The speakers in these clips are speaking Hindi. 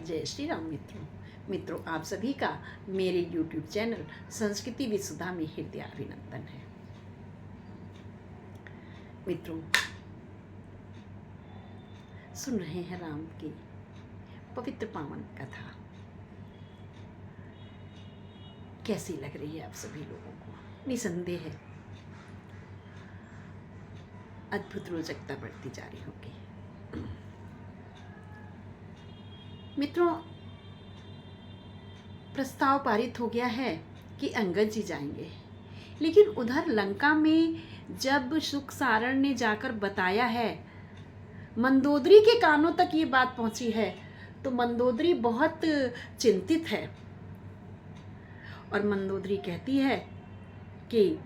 जय श्री राम मित्रों, आप सभी का मेरे YouTube चैनल संस्कृति विसुधा में हृदय अभिनंदन है। मित्रों, सुन रहे हैं राम की पवित्र पावन कथा। कैसी लग रही है आप सभी लोगों को? निसंदेह है अद्भुत रोचकता बढ़ती जा रही होगी। मित्रों, प्रस्ताव पारित हो गया है कि अंगद जी जाएंगे, लेकिन उधर लंका में जब सुखसारण ने जाकर बताया है, मंदोदरी के कानों तक ये बात पहुंची है, तो मंदोदरी बहुत चिंतित है। और मंदोदरी कहती है कि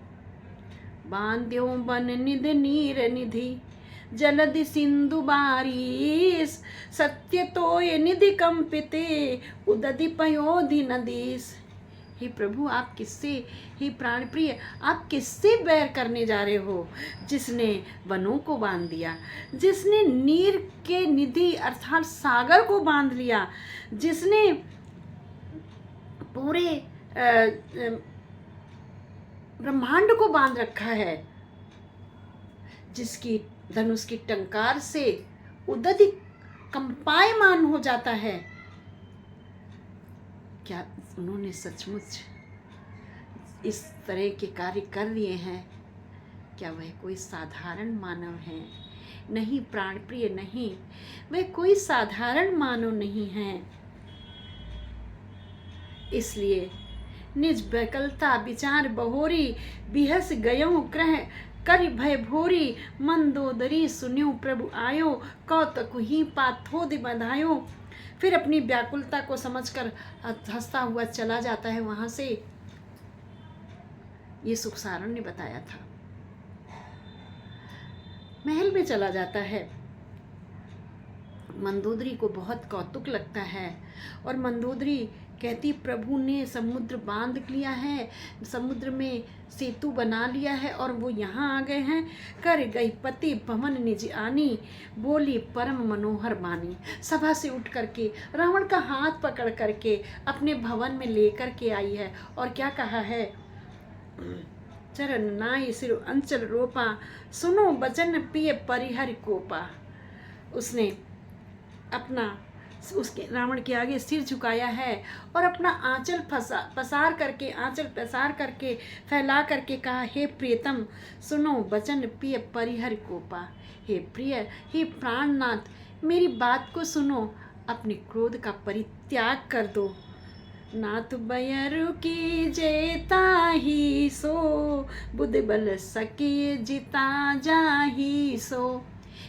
बांध्यो बन निध नीर निधि जलधि सिंधु बारीस सत्य तो ये निधि कंपिते उदधि पयोधि नदीस। हे प्रभु, आप किससे, हे प्राण प्रिय, आप किससे बैर करने जा रहे हो? जिसने वनों को बांध दिया, जिसने नीर के निधि अर्थात सागर को बांध लिया, जिसने पूरे ब्रह्मांड को बांध रखा है, जिसकी धनुष की टंकार से उदधि कंपायमान हो जाता है, क्या उन्होंने सचमुच इस तरह के कार्य कर लिए हैं? क्या वह कोई साधारण मानव है? नहीं प्राण प्रिय, नहीं, वह कोई साधारण मानव नहीं है। इसलिए निज बकलता विचार बहोरी बिहस गयो ग्रह कर भय भोरी मंदोदरी सुन्यो प्रभु आयो कौतक ही पाथोदि बधायो। फिर अपनी व्याकुलता को समझकर हंसता हुआ चला जाता है वहां से। ये सुखसारण ने बताया था। महल में चला जाता है। मंदोदरी को बहुत कौतुक लगता है और मंदोदरी कहती, प्रभु ने समुद्र बांध लिया है, समुद्र में सेतु बना लिया है और वो यहाँ आ गए हैं। कर गई पति भवन निज आनी बोली परम मनोहर बानी। सभा से उठ करके रावण का हाथ पकड़ करके अपने भवन में लेकर के आई है और क्या कहा है? चरण नाई सिर अंचल रोपा सुनो बचन पिय परिहर कोपा। उसने अपना उसके रावण के आगे सिर झुकाया है और अपना आंचल पसार करके फैला करके कहा, हे प्रियतम सुनो बचन पिय परिहर कोपा। हे प्रिय, हे प्राणनाथ, मेरी बात को सुनो, अपने क्रोध का परित्याग कर दो। नाथ बयरु की जेता ही सो बुद्धि बल सकी जिता जाही सो।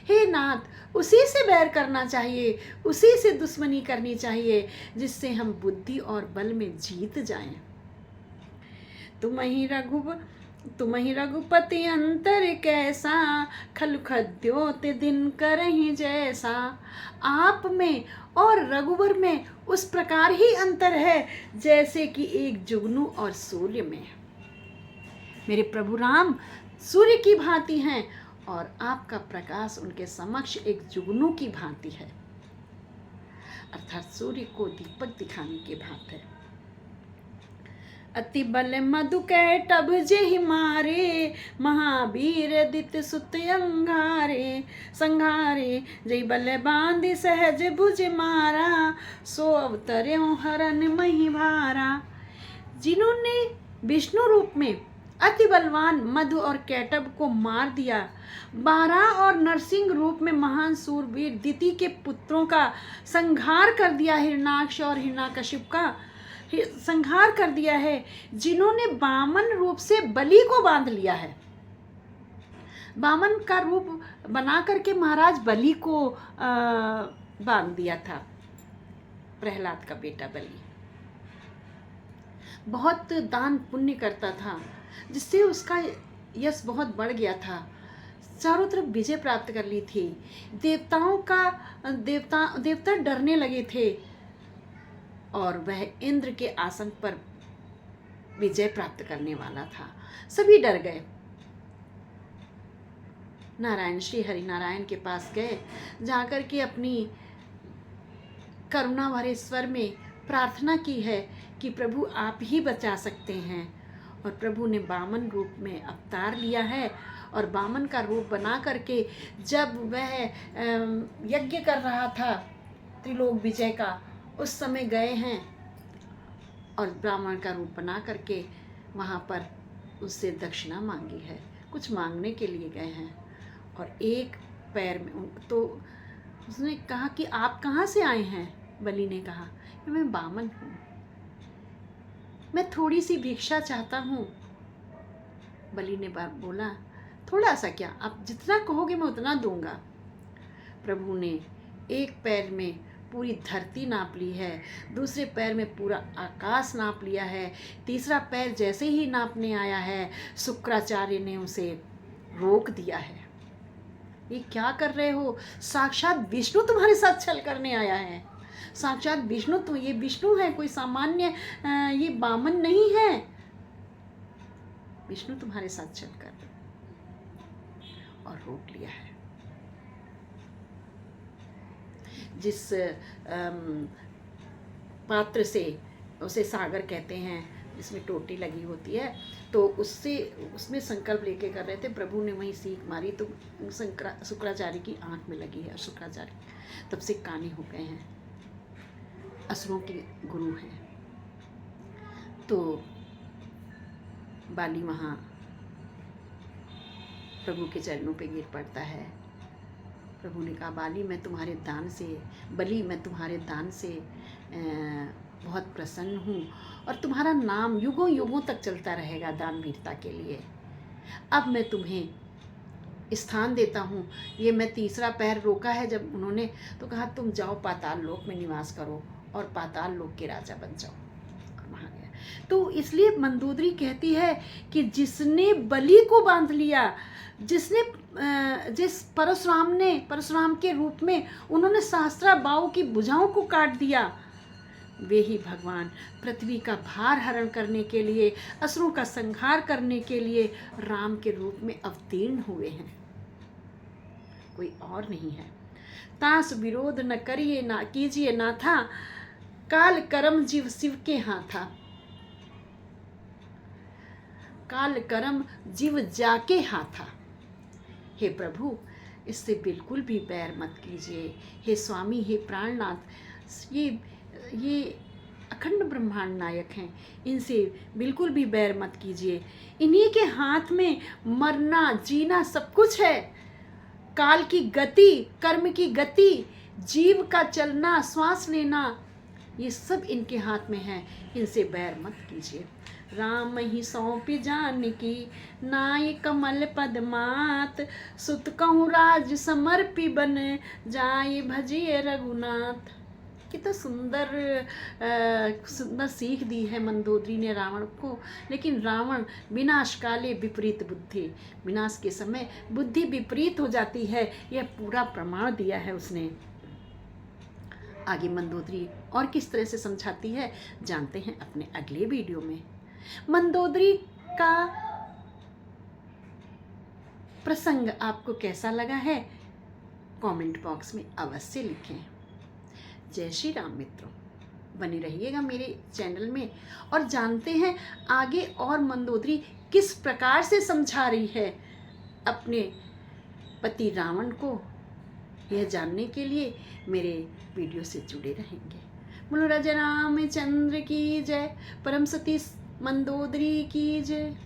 हे नाथ, उसी से बैर करना चाहिए, उसी से दुश्मनी करनी चाहिए जिससे हम बुद्धि और बल में जीत जाएं। तुम ही रघुपति अंतर कैसा खल खद्योत दिन करहि जैसा। आप में और रघुवर में उस प्रकार ही अंतर है जैसे कि एक जुगनू और सूर्य में। मेरे प्रभु राम सूर्य की भांति हैं और आपका प्रकाश उनके समक्ष एक जुगनू की भांति है, अर्थात सूर्य को दीपक दिखाने की भांति है। अति बल मधु कैटभ जेहि मारे महावीर दित सुत अंगारे संघारे। जय बल बांधि सहज भुज मारा सो अवतर्यो हरन मही भारा। जिन्होंने विष्णु रूप में अति बलवान मधु और कैटभ को मार दिया, 12 और नरसिंह रूप में महान सूरवीर दिति के पुत्रों का संहार कर दिया, हिरणाक्ष और हिरण्यकशिप का संहार कर दिया है। जिन्होंने वामन रूप से बलि को बांध लिया है, वामन का रूप बना करके महाराज बलि को बांध दिया था। प्रहलाद का बेटा बलि बहुत दान पुण्य करता था, जिससे उसका यश बहुत बढ़ गया था, चारों तरफ विजय प्राप्त कर ली थी। देवता डरने लगे थे और वह इंद्र के आसन पर विजय प्राप्त करने वाला था। सभी डर गए। नारायण श्री हरि नारायण के पास गए, जाकर के अपनी करुणा भरे स्वर में प्रार्थना की है कि प्रभु आप ही बचा सकते हैं। और प्रभु ने वामन रूप में अवतार लिया है और वामन का रूप बना करके जब वह यज्ञ कर रहा था त्रिलोक विजय का, उस समय गए हैं और ब्राह्मण का रूप बना करके वहाँ पर उससे दक्षिणा मांगी है, कुछ मांगने के लिए गए हैं। और एक पैर में तो उसने कहा कि आप कहाँ से आए हैं? बलि ने कहा कि मैं बामन हूँ, मैं थोड़ी सी भिक्षा चाहता हूँ। बलि ने बोला थोड़ा सा क्या, आप जितना कहोगे मैं उतना दूंगा। प्रभु ने एक पैर में पूरी धरती नाप ली है, दूसरे पैर में पूरा आकाश नाप लिया है, तीसरा पैर जैसे ही नापने आया है शुक्राचार्य ने उसे रोक दिया है। ये क्या कर रहे हो? साक्षात विष्णु तुम्हारे साथ छल करने आया है। साक्षात विष्णु, तो ये विष्णु है, कोई सामान्य ये बामन नहीं है। विष्णु तुम्हारे साथ छल कर और रोक लिया है। जिस पात्र से, उसे सागर कहते हैं, जिसमें टोटी लगी होती है, तो उसमें संकल्प लेके कर रहे थे। प्रभु ने वहीं सीख मारी तो शुक्राचार्य की आंख में लगी है और शुक्राचार्य तब से काने हो गए हैं, असुरों के गुरु हैं। तो बाली वहाँ प्रभु के चरणों पे गिर पड़ता है। प्रभु ने कहा बलि मैं तुम्हारे दान से बहुत प्रसन्न हूँ और तुम्हारा नाम युगों युगों तक चलता रहेगा दानवीरता के लिए। अब मैं तुम्हें स्थान देता हूँ। ये मैं तीसरा पैर रोका है जब उन्होंने, तो कहा तुम जाओ पाताल लोक में निवास करो और पाताल लोक के राजा बन जाओ। और वहाँ गया। तो इसलिए मंदोदरी कहती है कि जिसने बलि को बांध लिया, जिस परशुराम के रूप में उन्होंने सहस्त्रा बाहु की भुजाओं को काट दिया, वे ही भगवान पृथ्वी का भार हरण करने के लिए, असुरों का संहार करने के लिए राम के रूप में अवतीर्ण हुए हैं, कोई और नहीं है। तास विरोध न करिए ना कीजिए ना था, काल कर्म जीव शिव के हाथा। काल कर्म जीव जाके हाथा। हे प्रभु, इससे बिल्कुल भी बैर मत कीजिए। हे स्वामी, हे प्राणनाथ, ये अखंड ब्रह्मांड नायक हैं, इनसे बिल्कुल भी बैर मत कीजिए। इन्हीं के हाथ में मरना जीना सब कुछ है। काल की गति, कर्म की गति, जीव का चलना, श्वास लेना, ये सब इनके हाथ में है, इनसे बैर मत कीजिए। राम ही सौंपी जानकी नाय कमल पदमात, सुत कहूँ राज समर्पी बन जाए भजिए रघुनाथ। कितना सुंदर सीख दी है मंदोदरी ने रावण को। लेकिन रावण विनाश काले विपरीत बुद्धि, विनाश के समय बुद्धि विपरीत हो जाती है, यह पूरा प्रमाण दिया है उसने। आगे मंदोदरी और किस तरह से समझाती है जानते हैं अपने अगले वीडियो में। मंदोदरी का प्रसंग आपको कैसा लगा है कमेंट बॉक्स में अवश्य लिखें। जय श्री राम मित्रों, बने रहिएगा मेरे चैनल में और जानते हैं आगे और मंदोदरी किस प्रकार से समझा रही है अपने पति रावण को। यह जानने के लिए मेरे वीडियो से जुड़े रहेंगे। बोलो राजा रामचंद्र की जय, परम सती मंदोदरी की जय।